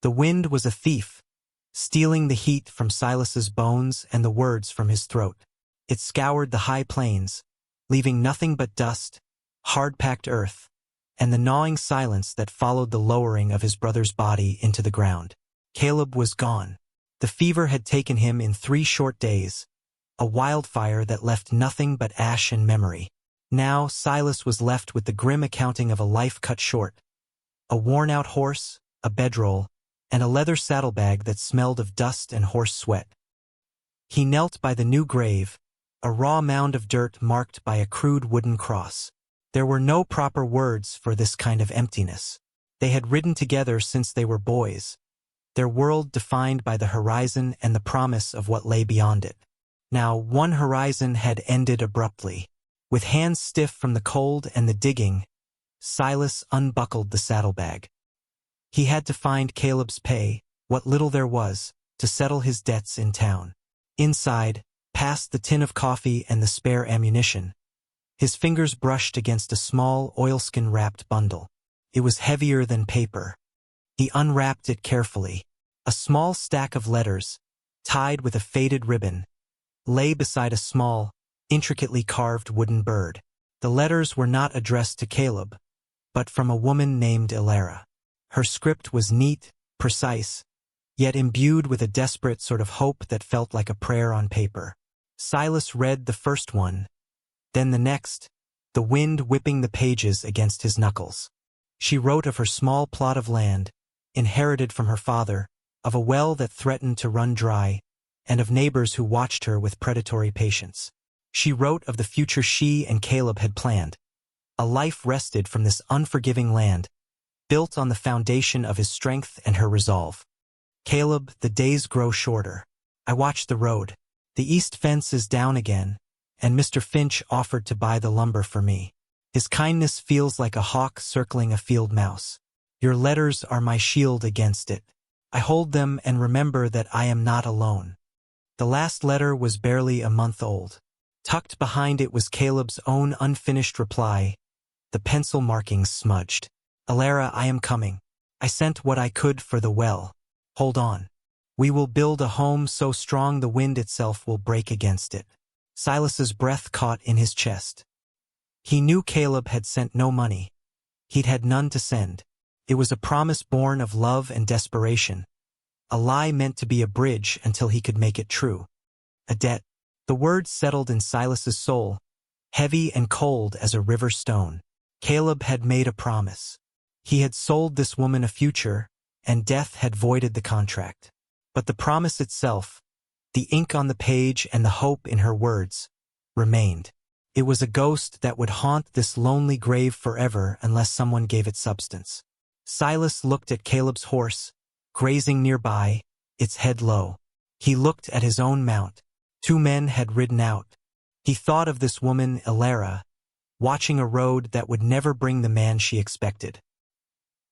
The wind was a thief, stealing the heat from Silas's bones and the words from his throat. It scoured the high plains, leaving nothing but dust, hard-packed earth, and the gnawing silence that followed the lowering of his brother's body into the ground. Caleb was gone. The fever had taken him in 3 short days, a wildfire that left nothing but ash and memory. Now Silas was left with the grim accounting of a life cut short. A worn-out horse, a bedroll, and a leather saddlebag that smelled of dust and horse sweat. He knelt by the new grave, a raw mound of dirt marked by a crude wooden cross. There were no proper words for this kind of emptiness. They had ridden together since they were boys, their world defined by the horizon and the promise of what lay beyond it. Now one horizon had ended abruptly. With hands stiff from the cold and the digging, Silas unbuckled the saddlebag. He had to find Caleb's pay, what little there was, to settle his debts in town. Inside, past the tin of coffee and the spare ammunition, his fingers brushed against a small oilskin-wrapped bundle. It was heavier than paper. He unwrapped it carefully. A small stack of letters, tied with a faded ribbon, lay beside a small, intricately carved wooden bird. The letters were not addressed to Caleb, but from a woman named Ilara. Her script was neat, precise, yet imbued with a desperate sort of hope that felt like a prayer on paper. Silas read the first one, then the next, the wind whipping the pages against his knuckles. She wrote of her small plot of land, inherited from her father, of a well that threatened to run dry, and of neighbors who watched her with predatory patience. She wrote of the future she and Caleb had planned, a life wrested from this unforgiving land, built on the foundation of his strength and her resolve. Caleb, the days grow shorter. I watch the road. The east fence is down again, and Mr. Finch offered to buy the lumber for me. His kindness feels like a hawk circling a field mouse. Your letters are my shield against it. I hold them and remember that I am not alone. The last letter was barely a month old. Tucked behind it was Caleb's own unfinished reply, the pencil markings smudged. Ilara, I am coming. I sent what I could for the well. Hold on. We will build a home so strong the wind itself will break against it. Silas's breath caught in his chest. He knew Caleb had sent no money. He'd had none to send. It was a promise born of love and desperation. A lie meant to be a bridge until he could make it true. A debt. The words settled in Silas's soul, heavy and cold as a river stone. Caleb had made a promise. He had sold this woman a future, and death had voided the contract. But the promise itself, the ink on the page and the hope in her words, remained. It was a ghost that would haunt this lonely grave forever unless someone gave it substance. Silas looked at Caleb's horse, grazing nearby, its head low. He looked at his own mount. 2 men had ridden out. He thought of this woman, Ilara, watching a road that would never bring the man she expected.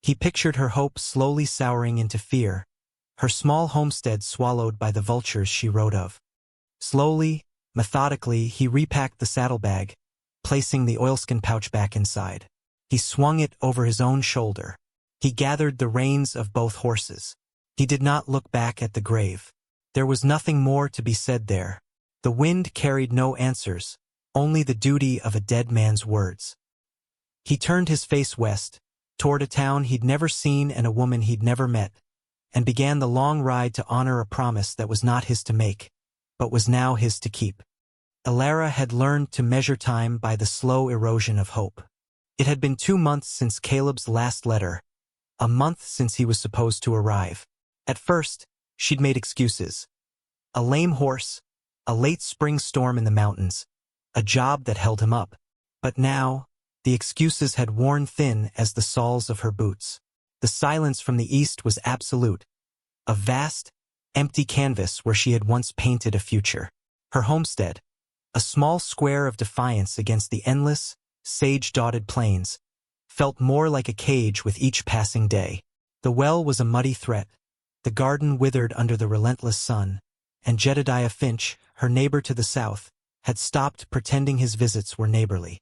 He pictured her hope slowly souring into fear, her small homestead swallowed by the vultures she wrote of. Slowly, methodically, he repacked the saddlebag, placing the oilskin pouch back inside. He swung it over his own shoulder. He gathered the reins of both horses. He did not look back at the grave. There was nothing more to be said there. The wind carried no answers, only the duty of a dead man's words. He turned his face west, toward a town he'd never seen and a woman he'd never met, and began the long ride to honor a promise that was not his to make, but was now his to keep. Ilara had learned to measure time by the slow erosion of hope. It had been 2 months since Caleb's last letter, a month since he was supposed to arrive. At first, she'd made excuses. A lame horse, a late spring storm in the mountains, a job that held him up. But now, the excuses had worn thin as the soles of her boots. The silence from the east was absolute, a vast, empty canvas where she had once painted a future. Her homestead, a small square of defiance against the endless, sage-dotted plains, felt more like a cage with each passing day. The well was a muddy threat, the garden withered under the relentless sun, and Jedediah Finch, her neighbor to the south, had stopped pretending his visits were neighborly.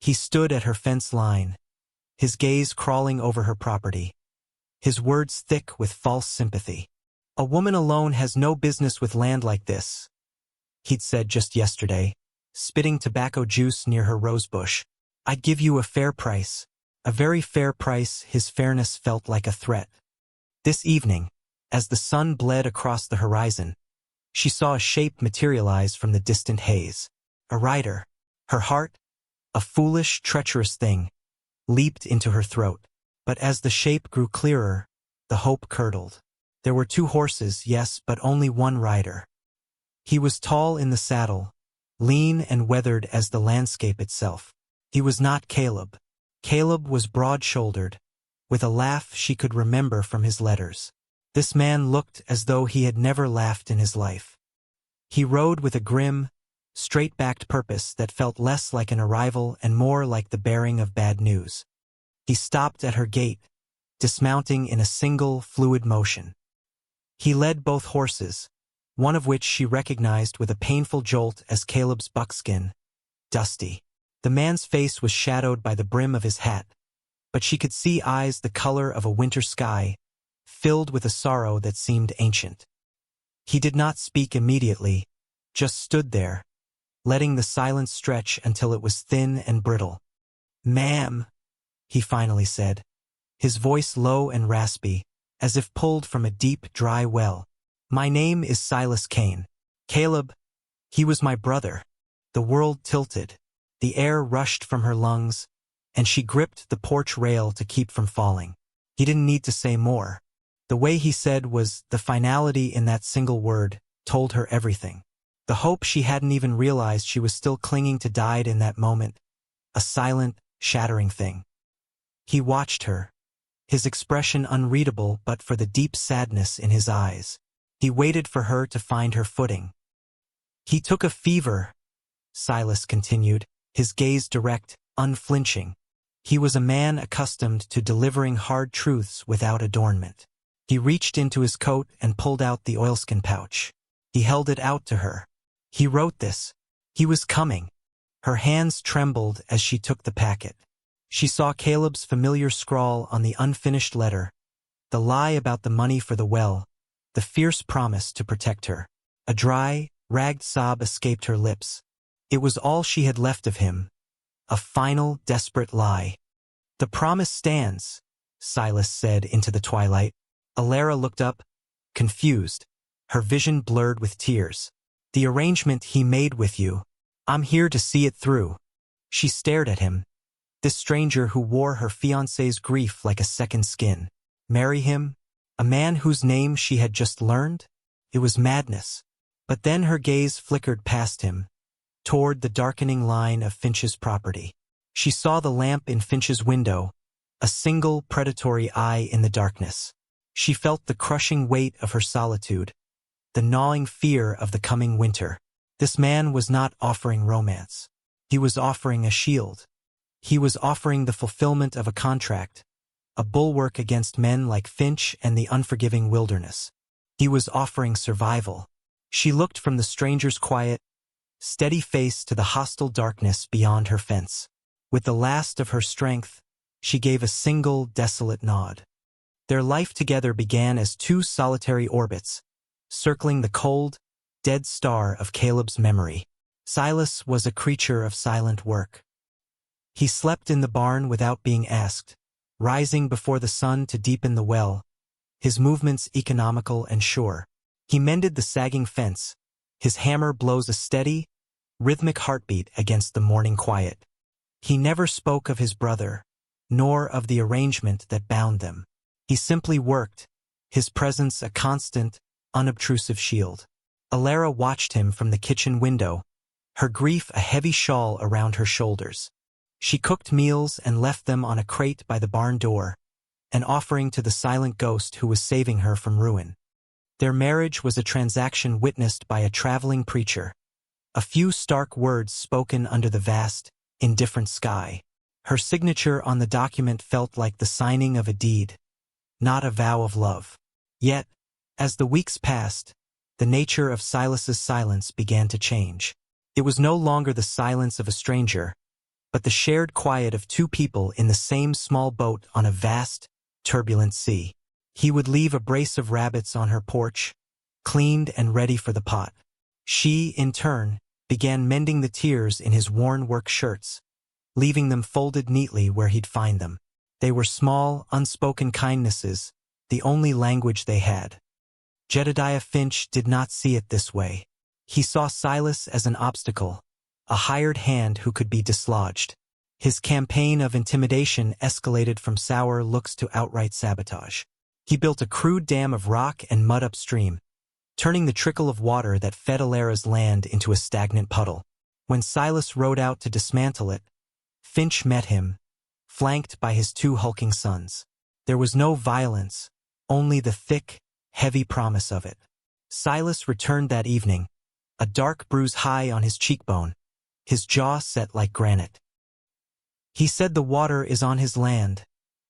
He stood at her fence line, his gaze crawling over her property. his words thick with false sympathy. "A woman alone has no business with land like this," he'd said just yesterday, spitting tobacco juice near her rosebush. "I'd give you a fair price." A very fair price. His fairness felt like a threat. This evening, as the sun bled across the horizon, she saw a shape materialize from the distant haze. A rider. Her heart, a foolish, treacherous thing, leaped into her throat. But as the shape grew clearer, the hope curdled. There were 2 horses, yes, but only one rider. He was tall in the saddle, lean and weathered as the landscape itself. He was not Caleb. Caleb was broad-shouldered, with a laugh she could remember from his letters. This man looked as though he had never laughed in his life. He rode with a grim, straight-backed purpose that felt less like an arrival and more like the bearing of bad news. He stopped at her gate, dismounting in a single, fluid motion. He led both horses, one of which she recognized with a painful jolt as Caleb's buckskin, Dusty. The man's face was shadowed by the brim of his hat, but she could see eyes the color of a winter sky, filled with a sorrow that seemed ancient. He did not speak immediately, just stood there, letting the silence stretch until it was thin and brittle. "Ma'am," he finally said, his voice low and raspy, as if pulled from a deep, dry well. "My name is Silas Kane. Caleb, he was my brother." The world tilted. The air rushed from her lungs, and she gripped the porch rail to keep from falling. He didn't need to say more. The way he said was the finality in that single word told her everything. The hope she hadn't even realized she was still clinging to died in that moment, a silent, shattering thing. He watched her, his expression unreadable but for the deep sadness in his eyes. He waited for her to find her footing. "He took a fever," Silas continued, his gaze direct, unflinching. He was a man accustomed to delivering hard truths without adornment. He reached into his coat and pulled out the oilskin pouch. He held it out to her. "He wrote this. He was coming." Her hands trembled as she took the packet. She saw Caleb's familiar scrawl on the unfinished letter, the lie about the money for the well, the fierce promise to protect her. A dry, ragged sob escaped her lips. It was all she had left of him, a final, desperate lie. "The promise stands," Silas said into the twilight. Alara looked up, confused, her vision blurred with tears. "The arrangement he made with you. I'm here to see it through." She stared at him, this stranger who wore her fiancé's grief like a second skin. Marry him? A man whose name she had just learned? It was madness. But then her gaze flickered past him, toward the darkening line of Finch's property. She saw the lamp in Finch's window, a single predatory eye in the darkness. She felt the crushing weight of her solitude, the gnawing fear of the coming winter. This man was not offering romance. He was offering a shield. He was offering the fulfillment of a contract, a bulwark against men like Finch and the unforgiving wilderness. He was offering survival. She looked from the stranger's quiet, steady face to the hostile darkness beyond her fence. With the last of her strength, she gave a single, desolate nod. Their life together began as 2 solitary orbits, circling the cold, dead star of Caleb's memory. Silas was a creature of silent work. He slept in the barn without being asked, rising before the sun to deepen the well, his movements economical and sure. He mended the sagging fence. His hammer blows a steady, rhythmic heartbeat against the morning quiet. He never spoke of his brother, nor of the arrangement that bound them. He simply worked, his presence a constant, unobtrusive shield. Alara watched him from the kitchen window, her grief a heavy shawl around her shoulders. She cooked meals and left them on a crate by the barn door, an offering to the silent ghost who was saving her from ruin. Their marriage was a transaction witnessed by a traveling preacher, a few stark words spoken under the vast, indifferent sky. Her signature on the document felt like the signing of a deed, not a vow of love. Yet, as the weeks passed, the nature of Silas's silence began to change. It was no longer the silence of a stranger, but the shared quiet of 2 people in the same small boat on a vast, turbulent sea. He would leave a brace of rabbits on her porch, cleaned and ready for the pot. She, in turn, began mending the tears in his worn work shirts, leaving them folded neatly where he'd find them. They were small, unspoken kindnesses, the only language they had. Jedediah Finch did not see it this way. He saw Silas as an obstacle, a hired hand who could be dislodged. His campaign of intimidation escalated from sour looks to outright sabotage. He built a crude dam of rock and mud upstream, turning the trickle of water that fed Alara's land into a stagnant puddle. When Silas rode out to dismantle it, Finch met him, flanked by his two hulking sons. There was no violence, only the thick, heavy promise of it. Silas returned that evening, a dark bruise high on his cheekbone, his jaw set like granite. "He said the water is on his land,"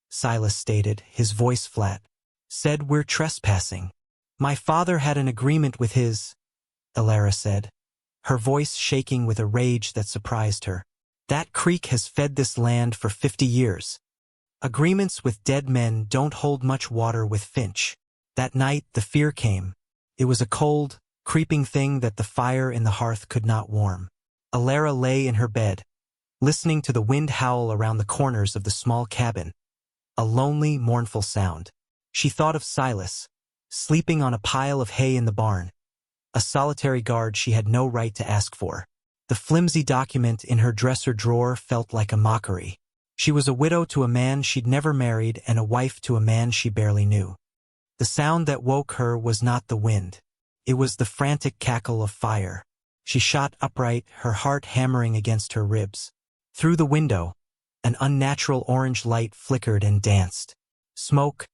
Silas stated, his voice flat. "Said we're trespassing. My father had an agreement with his," Alara said, her voice shaking with a rage that surprised her. "That creek has fed this land for 50 years. Agreements with dead men don't hold much water with Finch." That night the fear came. It was a cold, creeping thing that the fire in the hearth could not warm. Alara lay in her bed, listening to the wind howl around the corners of the small cabin, a lonely, mournful sound. She thought of Silas, sleeping on a pile of hay in the barn, a solitary guard she had no right to ask for. The flimsy document in her dresser drawer felt like a mockery. She was a widow to a man she'd never married and a wife to a man she barely knew. The sound that woke her was not the wind. It was the frantic cackle of fire. She shot upright, her heart hammering against her ribs. Through the window, an unnatural orange light flickered and danced. Smoke,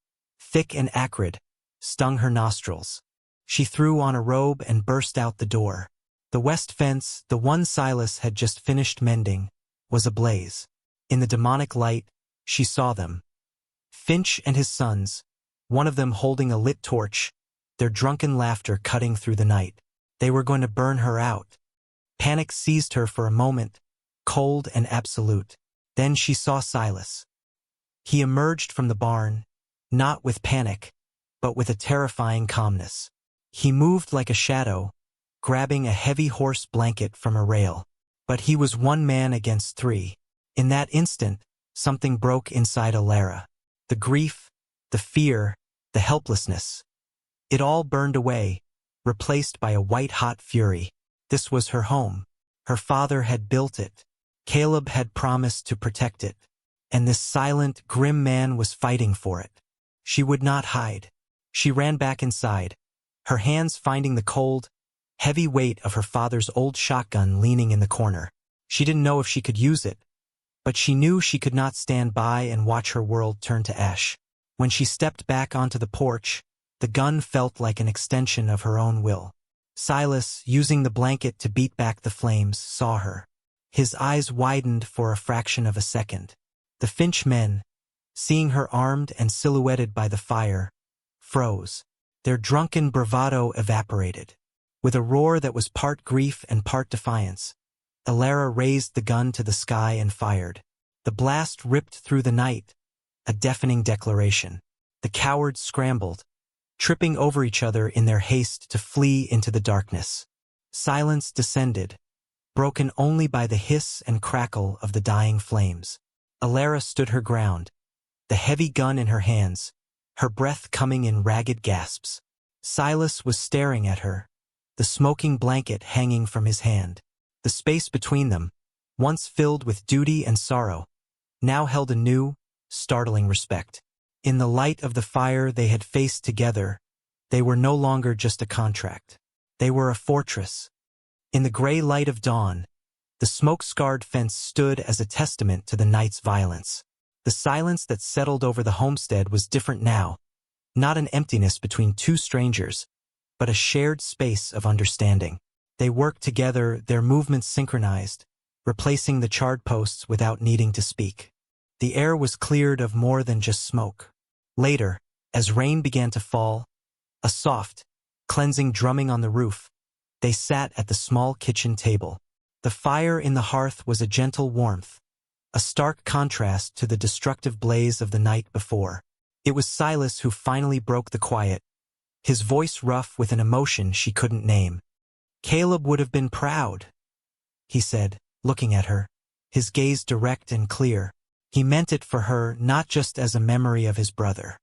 thick and acrid, stung her nostrils. She threw on a robe and burst out the door. The west fence, the one Silas had just finished mending, was ablaze. In the demonic light, she saw them. Finch and his sons, one of them holding a lit torch, their drunken laughter cutting through the night. They were going to burn her out. Panic seized her for a moment, cold and absolute. Then she saw Silas. He emerged from the barn, not with panic, but with a terrifying calmness. He moved like a shadow, grabbing a heavy horse blanket from a rail. But he was one man against three. In that instant, something broke inside Alara. The grief, the fear, the helplessness. It all burned away, replaced by a white-hot fury. This was her home. Her father had built it. Caleb had promised to protect it. And this silent, grim man was fighting for it. She would not hide. She ran back inside, her hands finding the cold, heavy weight of her father's old shotgun leaning in the corner. She didn't know if she could use it, but she knew she could not stand by and watch her world turn to ash. When she stepped back onto the porch, the gun felt like an extension of her own will. Silas, using the blanket to beat back the flames, saw her. His eyes widened for a fraction of a second. The Finch men, seeing her armed and silhouetted by the fire, froze. Their drunken bravado evaporated. With a roar that was part grief and part defiance, Alara raised the gun to the sky and fired. The blast ripped through the night, a deafening declaration. The cowards scrambled, tripping over each other in their haste to flee into the darkness. Silence descended, broken only by the hiss and crackle of the dying flames. Alara stood her ground, the heavy gun in her hands, her breath coming in ragged gasps. Silas was staring at her, the smoking blanket hanging from his hand. The space between them, once filled with duty and sorrow, now held a new, startling respect. In the light of the fire they had faced together, they were no longer just a contract. They were a fortress. In the gray light of dawn, the smoke-scarred fence stood as a testament to the night's violence. The silence that settled over the homestead was different now, not an emptiness between two strangers, but a shared space of understanding. They worked together, their movements synchronized, replacing the charred posts without needing to speak. The air was cleared of more than just smoke. Later, as rain began to fall, a soft, cleansing drumming on the roof, they sat at the small kitchen table. The fire in the hearth was a gentle warmth, a stark contrast to the destructive blaze of the night before. It was Silas who finally broke the quiet, his voice rough with an emotion she couldn't name. "Caleb would have been proud," he said, looking at her, his gaze direct and clear. He meant it for her, not just as a memory of his brother.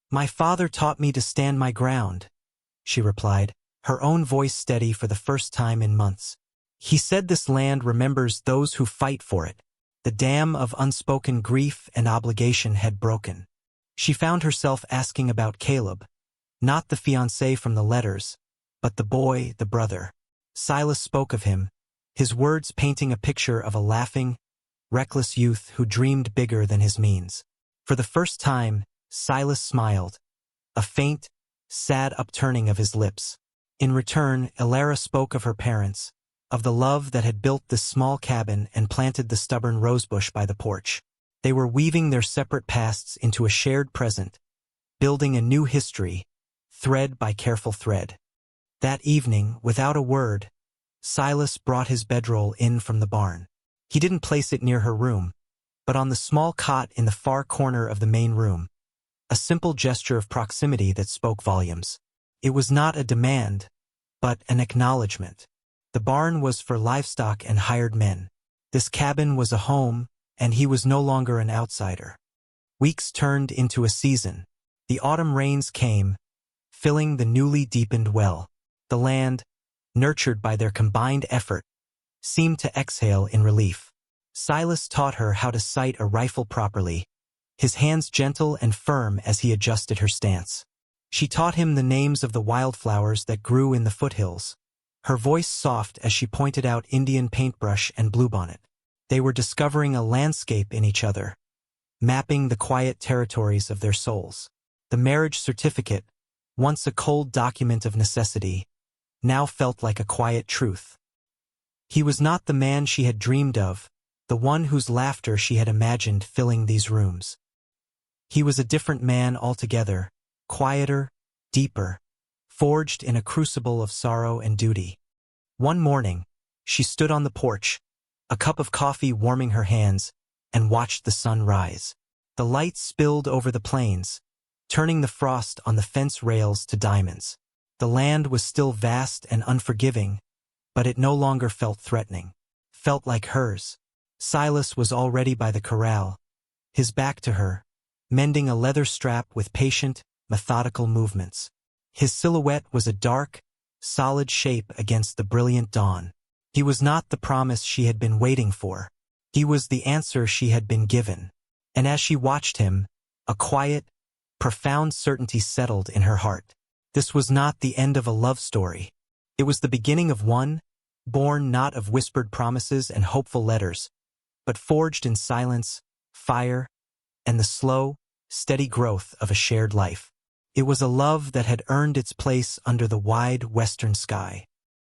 "My father taught me to stand my ground," she replied, her own voice steady for the first time in months. "He said this land remembers those who fight for it." The dam of unspoken grief and obligation had broken. She found herself asking about Caleb, not the fiancé from the letters, but the boy, the brother. Silas spoke of him, his words painting a picture of a laughing, reckless youth who dreamed bigger than his means. For the first time, Silas smiled, a faint, sad upturning of his lips. In return, Elara spoke of her parents, of the love that had built this small cabin and planted the stubborn rosebush by the porch. They were weaving their separate pasts into a shared present, building a new history, thread by careful thread. That evening, without a word, Silas brought his bedroll in from the barn. He didn't place it near her room, but on the small cot in the far corner of the main room, a simple gesture of proximity that spoke volumes. It was not a demand, but an acknowledgement. The barn was for livestock and hired men. This cabin was a home, and he was no longer an outsider. Weeks turned into a season. The autumn rains came, filling the newly deepened well. The land, nurtured by their combined effort, seemed to exhale in relief. Silas taught her how to sight a rifle properly, his hands gentle and firm as he adjusted her stance. She taught him the names of the wildflowers that grew in the foothills, her voice soft as she pointed out Indian paintbrush and bluebonnet. They were discovering a landscape in each other, mapping the quiet territories of their souls. The marriage certificate, once a cold document of necessity, now felt like a quiet truth. He was not the man she had dreamed of, the one whose laughter she had imagined filling these rooms. He was a different man altogether, quieter, deeper, forged in a crucible of sorrow and duty. One morning, she stood on the porch, a cup of coffee warming her hands, and watched the sun rise. The light spilled over the plains, turning the frost on the fence rails to diamonds. The land was still vast and unforgiving, but it no longer felt threatening, felt like hers. Silas was already by the corral, his back to her, mending a leather strap with patient, methodical movements. His silhouette was a dark, solid shape against the brilliant dawn. He was not the promise she had been waiting for. He was the answer she had been given. And as she watched him, a quiet, profound certainty settled in her heart. This was not the end of a love story. It was the beginning of one, born not of whispered promises and hopeful letters, but forged in silence, fire, and the slow, steady growth of a shared life. It was a love that had earned its place under the wide western sky.